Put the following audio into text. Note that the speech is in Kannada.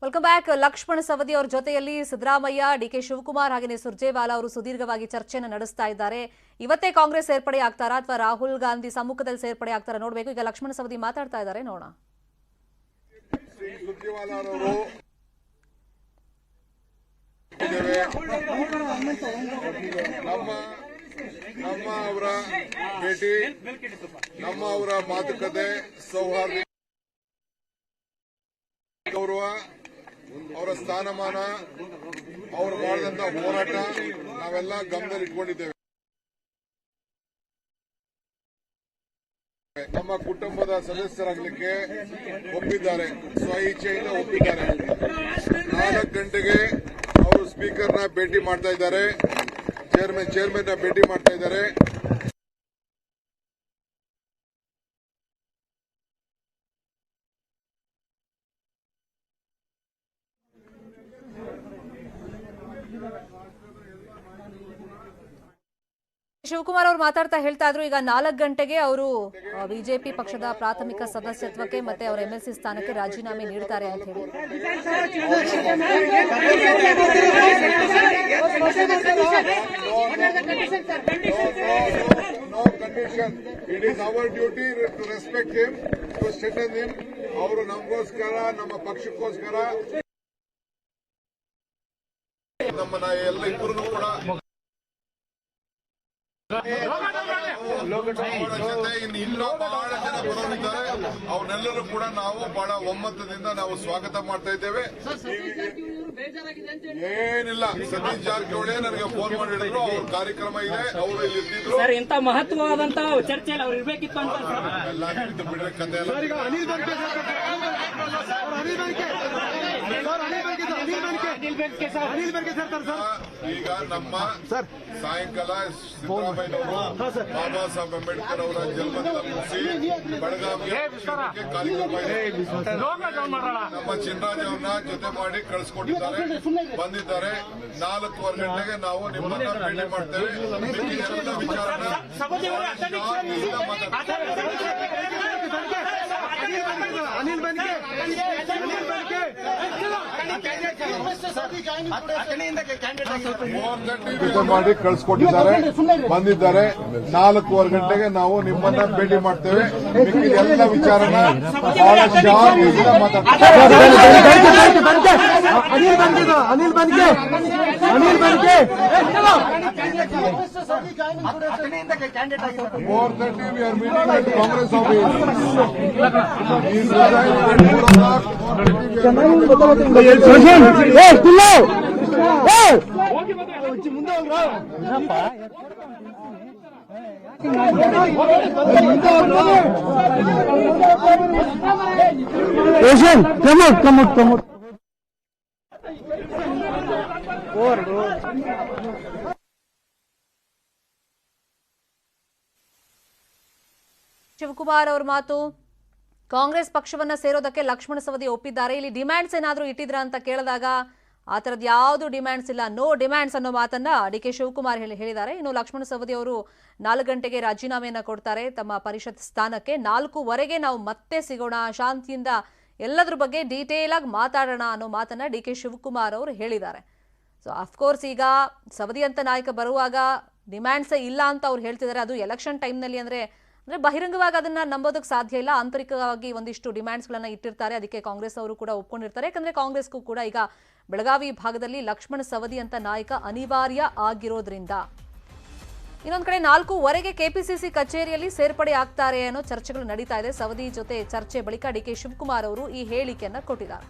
Welcome back. ಲಕ್ಷ್ಮಣ ಸವದಿ ಅವರ ಜೊತೆಯಲ್ಲಿ ಸಿದ್ದರಾಮಯ್ಯ, ಡಿಕೆ ಶಿವಕುಮಾರ್ ಹಾಗೆಯೇ ಸುರ್ಜೇವಾಲಾ ಅವರು ಸುದೀರ್ಘವಾಗಿ ಚರ್ಚೆಯನ್ನು ನಡೆಸ್ತಾ ಇದ್ದಾರೆ. ಇವತ್ತೇ ಕಾಂಗ್ರೆಸ್ ಸೇರ್ಪಡೆ ಆಗ್ತಾರಾ ಅಥವಾ ರಾಹುಲ್ ಗಾಂಧಿ ಸಮ್ಮುಖದಲ್ಲಿ ಸೇರ್ಪಡೆ ಆಗ್ತಾರಾ ನೋಡಬೇಕು. ಈಗ ಲಕ್ಷ್ಮಣ ಸವದಿ ಮಾತಾಡ್ತಾ ಇದ್ದಾರೆ, ನೋಡೋಣ. ನಮ್ಮ ಅವರ ಭೇಟಿ, ನಮ್ಮ ಅವರ ಮಾತುಕತೆ, ಸೌಹಾರ್ದ, ಗೌರವ, ಅವರ ಸ್ಥಾನಮಾನ, ಅವರು ಮಾಡಿದಂತ ಹೋರಾಟ ನಾವೆಲ್ಲ ಗಮನದಲ್ಲಿ ಇಟ್ಕೊಂಡಿದ್ದೇವೆ. ನಮ್ಮ ಕುಟುಂಬದ ಸದಸ್ಯರಾಗಲಿಕ್ಕೆ ಒಪ್ಪಿದ್ದಾರೆ, ಸ್ವ ಇಚ್ಛೆಯಿಂದ ಒಪ್ಪಿದ್ದಾರೆ. 4 ಗಂಟೆಗೆ ಅವರು ಸ್ಪೀಕರ್ನ ಭೇಟಿ ಮಾಡ್ತಾ ಇದ್ದಾರೆ, ಚೇರ್ಮನ್ ಭೇಟಿ ಮಾಡ್ತಾ ಇದ್ದಾರೆ. ಶಿವಕುಮಾರ್ ಅವರು ಮಾತಾಡ್ತಾ ಹೇಳ್ತಾ ಇದ್ರು, ಈಗ 4 ಗಂಟೆಗೆ ಅವರು ಬಿಜೆಪಿ ಪಕ್ಷದ ಪ್ರಾಥಮಿಕ ಸದಸ್ಯತ್ವಕ್ಕೆ ಮತ್ತೆ ಅವರ ಎಂಎಲ್ಸಿ ಸ್ಥಾನಕ್ಕೆ ರಾಜೀನಾಮೆ ನೀಡ್ತಾರೆ ಅಂತ ಹೇಳಿ. It is our duty to respect him, to strengthen him. ಅವರು ನಮಗೋಸ್ಕರ, ನಮ್ಮ ಪಕ್ಷಕ್ಕೋಸ್ಕರ, ನಮ್ಮನ್ನ ಎಲ್ಲ ಇಬ್ಬರು ಕೂಡ ಇನ್ನೂ ಬಹಳ ಜನ ಬರೋರಿದ್ದಾರೆ. ಅವನ್ನೆಲ್ಲರೂ ಕೂಡ ನಾವು ಬಹಳ ಒಮ್ಮತದಿಂದ ನಾವು ಸ್ವಾಗತ ಮಾಡ್ತಾ ಇದ್ದೇವೆ. ಏನಿಲ್ಲ, ಸತೀಶ್ ಜಾರಕಿಹೊಳಿ ನನಗೆ ಫೋನ್ ಮಾಡಿದ್ರು, ಅವ್ರ ಕಾರ್ಯಕ್ರಮ ಇದೆ, ಅವರು ಇಲ್ಲಿ ಇರ್ತಿದ್ರು. ಸರ್, ಇಂತ ಮಹತ್ವವಾದಂತ ಚರ್ಚೆಯಲ್ಲಿ ಅವ್ರು ಇರ್ಬೇಕಿತ್ತು ಅಂತ ಎಲ್ಲ ಬಿಡ್ರೆ ಕತೆ ಎಲ್ಲ. ಈಗ ನಮ್ಮ ಸಾಯಂಕಾಲ ಸಿದ್ದರಾಮಯ್ಯನವರು ಬಾಬಾ ಸಾಹೇಬ್ ಅಂಬೇಡ್ಕರ್ ಅವರ ಜನ್ಮದಿನ ಮುಗಿಸಿ ಬೆಳಗಾವಿಗೆ ಕಾರ್ಯಕ್ರಮ ಇದೆ. ನಮ್ಮ ಚಿನ್ನರಾಜ್ ಅವ್ರನ್ನ ಜೊತೆ ಮಾಡಿ ಕಳಿಸ್ಕೊಟ್ಟಿದ್ದಾರೆ, ಬಂದಿದ್ದಾರೆ. 4:15 ಗಂಟೆಗೆ ನಾವು ನಿಮ್ಮನ್ನ ಭೇಟಿ ಮಾಡ್ತೇವೆ. ಎಲ್ಲ ವಿಚಾರನ ಮಾಡಿ ಕಳಿಸ್ಕೊಟ್ಟಿದ್ದಾರೆ, ಬಂದಿದ್ದಾರೆ. 4:15 ಗಂಟೆಗೆ ನಾವು ನಿಮ್ಮನ್ನ ಭೇಟಿ ಮಾಡ್ತೇವೆ. ಎಲ್ಲ ವಿಚಾರನ ಬಹಳ ಶಾಂತಿಯಿಂದ ಕಾಂಗ್ರೆಸ್ ಶಿವಕುಮಾರ್ ಅವರ ಮಾತು. ಕಾಂಗ್ರೆಸ್ ಪಕ್ಷವನ್ನ ಸೇರೋದಕ್ಕೆ ಲಕ್ಷ್ಮಣ ಸವದಿ ಒಪ್ಪಿದ್ದಾರೆ. ಇಲ್ಲಿ ಡಿಮ್ಯಾಂಡ್ಸ್ ಏನಾದರೂ ಇಟ್ಟಿದ್ರ ಅಂತ ಕೇಳಿದಾಗ ಆ ಥರದ್ದು ಯಾವುದು ಡಿಮ್ಯಾಂಡ್ಸ್ ಇಲ್ಲ, ನೋ ಡಿಮ್ಯಾಂಡ್ಸ್ ಅನ್ನೋ ಮಾತನ್ನ ಡಿಕೆ ಶಿವಕುಮಾರ್ ಹೇಳಿದ್ದಾರೆ. ಇನ್ನು ಲಕ್ಷ್ಮಣ ಸವದಿ ಅವರು 4 ಗಂಟೆಗೆ ರಾಜೀನಾಮೆಯನ್ನ ಕೊಡ್ತಾರೆ ತಮ್ಮ ಪರಿಷತ್ ಸ್ಥಾನಕ್ಕೆ. 4:15 ನಾವು ಮತ್ತೆ ಸಿಗೋಣ, ಶಾಂತಿಯಿಂದ ಎಲ್ಲದ್ರ ಬಗ್ಗೆ ಡೀಟೇಲ್ ಆಗಿ ಮಾತಾಡೋಣ ಅನ್ನೋ ಮಾತನ್ನ ಡಿಕೆ ಶಿವಕುಮಾರ್ ಅವರು ಹೇಳಿದ್ದಾರೆ. ಸೊ ಅಫ್ಕೋರ್ಸ್ ಈಗ ಸವದಿ ಅಂತ ನಾಯಕ ಬರುವಾಗ ಡಿಮ್ಯಾಂಡ್ಸೇ ಇಲ್ಲ ಅಂತ ಅವ್ರು ಹೇಳ್ತಿದ್ದಾರೆ. ಅದು ಎಲೆಕ್ಷನ್ ಟೈಮ್ನಲ್ಲಿ ಅಂದರೆ ಬಹಿರಂಗವಾಗಿ ಅದನ್ನ ನಂಬೋದಕ್ಕೆ ಸಾಧ್ಯ ಇಲ್ಲ. ಆಂತರಿಕವಾಗಿ ಒಂದಿಷ್ಟು ಡಿಮ್ಯಾಂಡ್ಸ್ಗಳನ್ನ ಇಟ್ಟಿರ್ತಾರೆ. ಅದಕ್ಕೆ ಕಾಂಗ್ರೆಸ್ ಅವರು ಕೂಡ ಒಪ್ಕೊಂಡಿರ್ತಾರೆ. ಯಾಕಂದ್ರೆ ಕಾಂಗ್ರೆಸ್ಗೂ ಕೂಡ ಈಗ ಬೆಳಗಾವಿ ಭಾಗದಲ್ಲಿ ಲಕ್ಷ್ಮಣ ಸವದಿ ಅಂತ ನಾಯಕ ಅನಿವಾರ್ಯ ಆಗಿರೋದ್ರಿಂದ. ಇನ್ನೊಂದು ಕಡೆ 4:15 ಕೆಪಿಸಿಸಿ ಕಚೇರಿಯಲ್ಲಿ ಸೇರ್ಪಡೆ ಆಗ್ತಾರೆ ಅನ್ನೋ ಚರ್ಚೆಗಳು ನಡೀತಾ ಇದೆ. ಸವದಿ ಜೊತೆ ಚರ್ಚೆ ಬಳಿಕ ಡಿಕೆ ಶಿವಕುಮಾರ್ ಅವರು ಈ ಹೇಳಿಕೆಯನ್ನ ಕೊಟ್ಟಿದ್ದಾರೆ.